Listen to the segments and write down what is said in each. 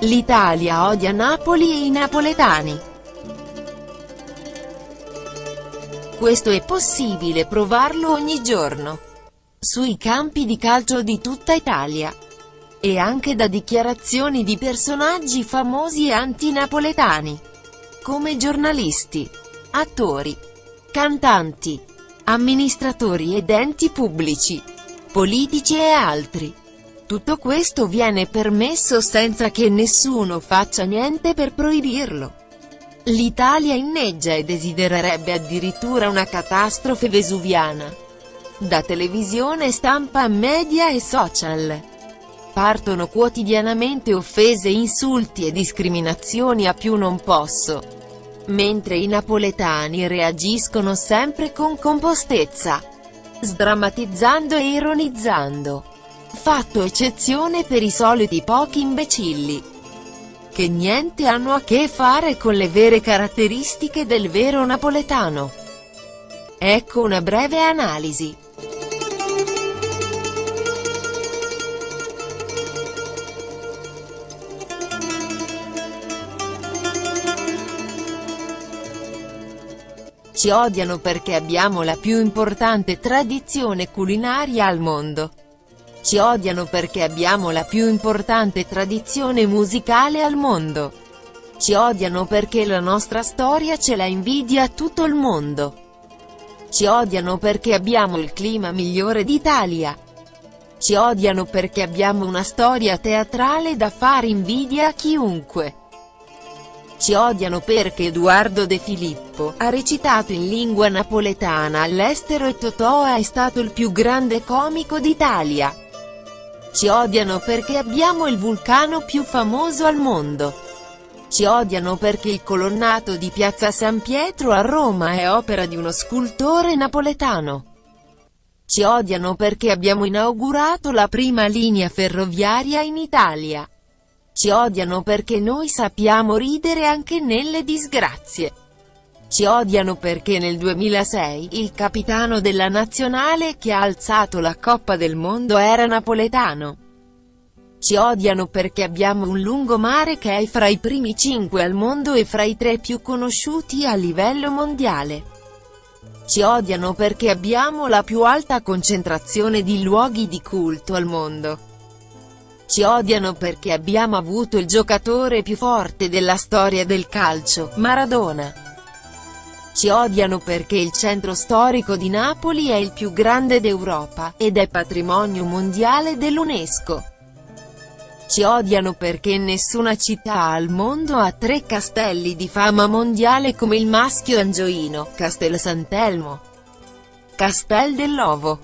L'Italia odia Napoli e i napoletani. Questo è possibile provarlo ogni giorno. Sui campi di calcio di tutta Italia. E anche da dichiarazioni di personaggi famosi e antinapoletani. Come giornalisti, attori, cantanti, amministratori ed enti pubblici, politici e altri. Tutto questo viene permesso senza che nessuno faccia niente per proibirlo. L'Italia inneggia e desidererebbe addirittura una catastrofe vesuviana. Da televisione, stampa, media e social partono quotidianamente offese, insulti e discriminazioni a più non posso, mentre i napoletani reagiscono sempre con compostezza, sdrammatizzando e ironizzando. Fatto eccezione per i soliti pochi imbecilli, che niente hanno a che fare con le vere caratteristiche del vero napoletano. Ecco una breve analisi. Ci odiano perché abbiamo la più importante tradizione culinaria al mondo. Ci odiano perché abbiamo la più importante tradizione musicale al mondo. Ci odiano perché la nostra storia ce la invidia tutto il mondo. Ci odiano perché abbiamo il clima migliore d'Italia. Ci odiano perché abbiamo una storia teatrale da fare invidia a chiunque. Ci odiano perché Edoardo De Filippo ha recitato in lingua napoletana all'estero e Totò è stato il più grande comico d'Italia. Ci odiano perché abbiamo il vulcano più famoso al mondo. Ci odiano perché il colonnato di Piazza San Pietro a Roma è opera di uno scultore napoletano. Ci odiano perché abbiamo inaugurato la prima linea ferroviaria in Italia. Ci odiano perché noi sappiamo ridere anche nelle disgrazie. Ci odiano perché nel 2006, il capitano della nazionale che ha alzato la Coppa del Mondo era napoletano. Ci odiano perché abbiamo un lungomare che è fra i primi 5 al mondo e fra i 3 più conosciuti a livello mondiale. Ci odiano perché abbiamo la più alta concentrazione di luoghi di culto al mondo. Ci odiano perché abbiamo avuto il giocatore più forte della storia del calcio, Maradona. Ci odiano perché il centro storico di Napoli è il più grande d'Europa, ed è patrimonio mondiale dell'UNESCO. Ci odiano perché nessuna città al mondo ha 3 castelli di fama mondiale come il Maschio Angioino, Castel Sant'Elmo, Castel dell'Ovo,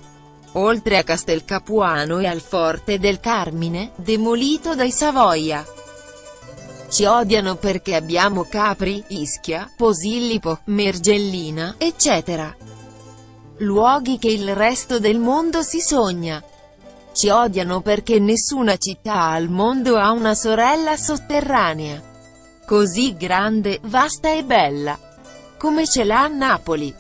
oltre a Castel Capuano e al Forte del Carmine, demolito dai Savoia. Ci odiano perché abbiamo Capri, Ischia, Posillipo, Mergellina, eccetera. Luoghi che il resto del mondo si sogna. Ci odiano perché nessuna città al mondo ha una sorella sotterranea così grande, vasta e bella come ce l'ha Napoli.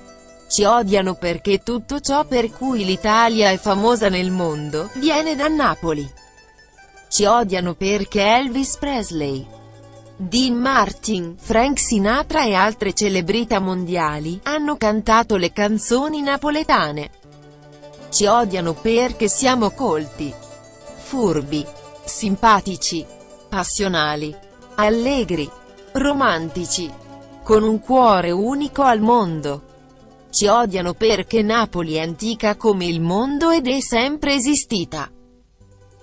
Ci odiano perché tutto ciò per cui l'Italia è famosa nel mondo viene da Napoli. Ci odiano perché Elvis Presley, Dean Martin, Frank Sinatra e altre celebrità mondiali hanno cantato le canzoni napoletane. Ci odiano perché siamo colti, furbi, simpatici, passionali, allegri, romantici, con un cuore unico al mondo. Ci odiano perché Napoli è antica come il mondo ed è sempre esistita.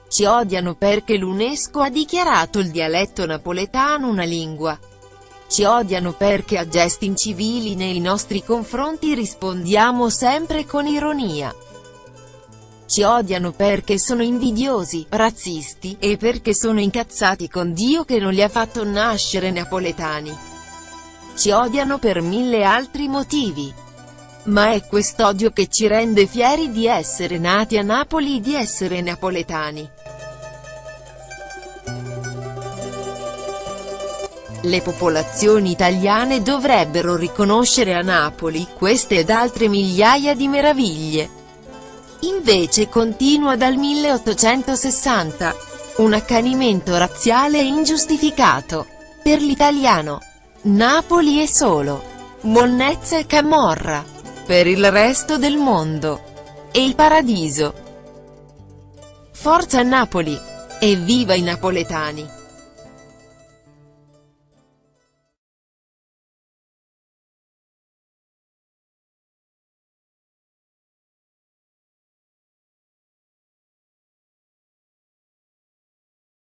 Ci odiano perché l'UNESCO ha dichiarato il dialetto napoletano una lingua. Ci odiano perché a gesti incivili nei nostri confronti rispondiamo sempre con ironia. Ci odiano perché sono invidiosi, razzisti, e perché sono incazzati con Dio che non li ha fatto nascere napoletani. Ci odiano per 1000 altri motivi. Ma è quest'odio che ci rende fieri di essere nati a Napoli e di essere napoletani. Le popolazioni italiane dovrebbero riconoscere a Napoli queste ed altre migliaia di meraviglie. Invece continua dal 1860. Un accanimento razziale e ingiustificato. Per l'italiano, Napoli è solo monnezza e camorra. Per il resto del mondo, è il paradiso. Forza Napoli! Evviva i napoletani!